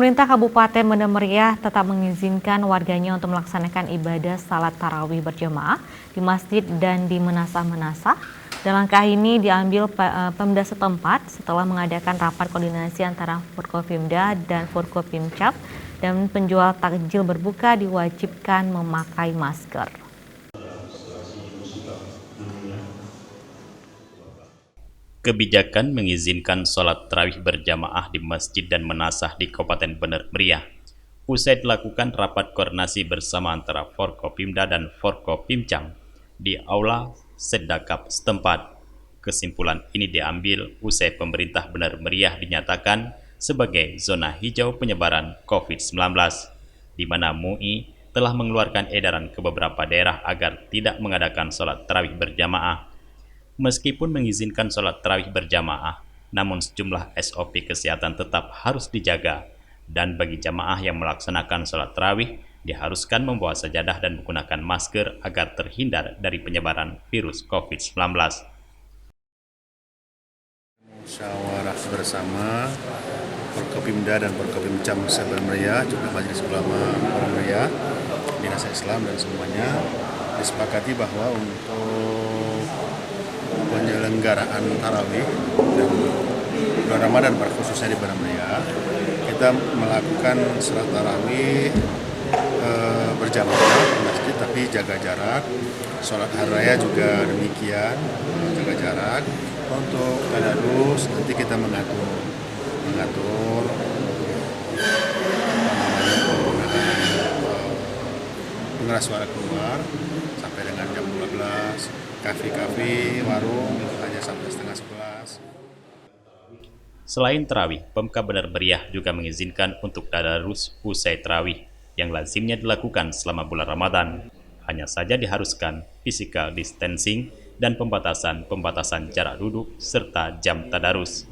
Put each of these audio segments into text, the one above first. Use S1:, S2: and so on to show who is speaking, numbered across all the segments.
S1: Pemerintah Kabupaten Bener Meriah tetap mengizinkan warganya untuk melaksanakan ibadah salat tarawih berjamaah di masjid dan di menasah-menasah. Dan langkah ini diambil Pemda setempat setelah mengadakan rapat koordinasi antara Forkopimda dan Forkopimcap, dan penjual takjil berbuka diwajibkan memakai masker.
S2: Kebijakan mengizinkan sholat tarawih berjamaah di masjid dan menasah di Kabupaten Bener Meriah usai dilakukan rapat koordinasi bersama antara Forkopimda dan Forkopimcam di Aula Sedakap setempat. Kesimpulan ini diambil usai pemerintah Bener Meriah dinyatakan sebagai zona hijau penyebaran COVID-19, di mana MUI telah mengeluarkan edaran ke beberapa daerah agar tidak mengadakan sholat tarawih berjamaah. Meskipun mengizinkan sholat tarawih berjamaah, namun sejumlah SOP kesehatan tetap harus dijaga, dan bagi jamaah yang melaksanakan sholat tarawih diharuskan membawa sajadah dan menggunakan masker agar terhindar dari penyebaran virus COVID-19.
S3: Musyawarah bersama Forkopimda dan Forkopimcam Bener Meriah, juga Majelis Ulama Bener Meriah, Dinas Islam dan semuanya disepakati bahwa untuk penyelenggaraan tarawih dan bulan Ramadan khususnya di Bener Meriah, kita melakukan salat tarawih berjamaah di masjid tapi jaga jarak. Sholat hari raya juga demikian, jaga jarak. Untuk tadarus nanti kita mengatur pengeras suara keluar sampai dengan jam 12, kafe-kafe, warung itu hanya sampai setengah 11.
S2: Selain tarawih, Pemkab Bener Meriah juga mengizinkan untuk tadarus usai tarawih yang lazimnya dilakukan selama bulan Ramadan. Hanya saja diharuskan physical distancing dan pembatasan jarak duduk serta jam tadarus.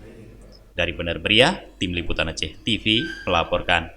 S2: Dari Bener Meriah, Tim Liputan Aceh TV melaporkan.